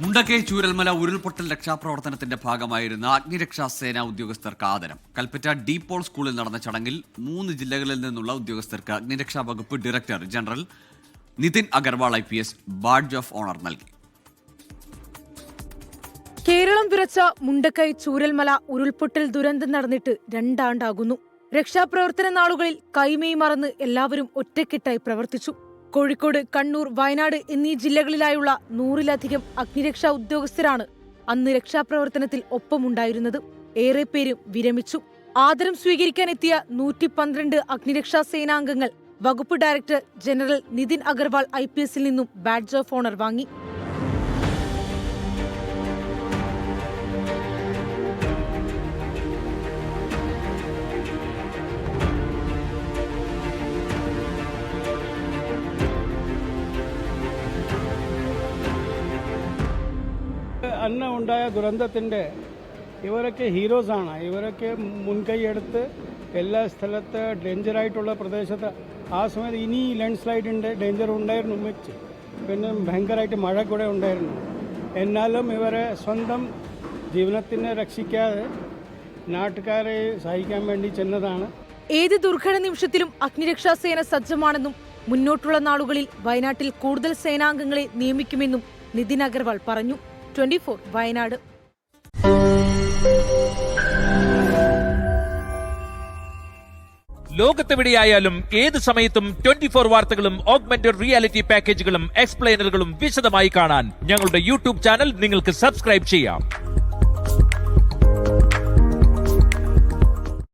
മുണ്ടക്കൈ ചൂരൽമല ഉരുൾപൊട്ടൽ രക്ഷാപ്രവർത്തനത്തിന്റെ ഭാഗമായിരുന്ന അഗ്നിരക്ഷാസേന ഉദ്യോഗസ്ഥർക്ക് ആദരം. കൽപ്പറ്റ ഡീപോൾ സ്കൂളിൽ നടന്ന ചടങ്ങിൽ 3 ജില്ലകളിൽ നിന്നുള്ള ഉദ്യോഗസ്ഥർക്ക് അഗ്നിരക്ഷാ വകുപ്പ് director general Nitin Agarwal IPS badge of honour നൽകി. കേരളം വിറച്ച മുണ്ടക്കൈ ചൂരൽമല ഉരുൾപൊട്ടൽ ദുരന്തം നടന്നിട്ട് 2 ആണ്ടാകുന്നു. രക്ഷാപ്രവർത്തന നാളുകളിൽ കൈമേയ് മറന്ന് എല്ലാവരും ഒറ്റക്കെട്ടായി പ്രവർത്തിച്ചു. കോഴിക്കോട്, കണ്ണൂർ, വയനാട് എന്നീ ജില്ലകളിലായുള്ള 100-ലധികം അഗ്നിരക്ഷാ ഉദ്യോഗസ്ഥരാണ് അന്ന് രക്ഷാപ്രവർത്തനത്തിൽ ഒപ്പമുണ്ടായിരുന്നത്. ഏറെ പേരും വിരമിച്ചു. ആദരം സ്വീകരിക്കാനെത്തിയ 112 അഗ്നിരക്ഷാ സേനാംഗങ്ങൾ വകുപ്പ് ഡയറക്ടർ ജനറൽ നിതിൻ അഗർവാൾ IPSൽ നിന്നും ബാഡ്ജ് ഓഫ് ഓണർ വാങ്ങി. അന്ന് ഉണ്ടായ ദുരന്തത്തിൻ്റെ ഇവരൊക്കെ ഹീറോസാണ്. ഇവരൊക്കെ മുൻകൈയെടുത്ത് എല്ലാ സ്ഥലത്ത് ഡേഞ്ചറായിട്ടുള്ള പ്രദേശത്ത് ആ സമയത്ത് ഇനി ലാൻഡ് സ്ലൈഡിൻ്റെ ഡേഞ്ചർ ഉണ്ടായിരുന്നു മിച്ച്, പിന്നെ ഭയങ്കരമായിട്ട് മഴ കൂടെ ഉണ്ടായിരുന്നു. എന്നാലും ഇവരെ സ്വന്തം ജീവനത്തിനെ രക്ഷിക്കാതെ നാട്ടുകാരെ സഹായിക്കാൻ വേണ്ടി ചെന്നതാണ്. ഏത് ദുർഘട നിമിഷത്തിലും അഗ്നിരക്ഷാസേന സജ്ജമാണെന്നും മുന്നോട്ടുള്ള നാളുകളിൽ വയനാട്ടിൽ കൂടുതൽ സേനാംഗങ്ങളെ നിയമിക്കുമെന്നും നിതിൻ അഗർവാൾ പറഞ്ഞു. 24 വയനാട്. ലോകത്തെവിടെയായാലും ഏത് സമയത്തും 24 വാർത്തകളും ഓഗ്മെന്റഡ് റിയാലിറ്റി പാക്കേജുകളും എക്സ്പ്ലെയിനറുകളും വിശദമായി കാണാൻ ഞങ്ങളുടെ YouTube ചാനൽ നിങ്ങൾക്ക് സബ്സ്ക്രൈബ് ചെയ്യാം.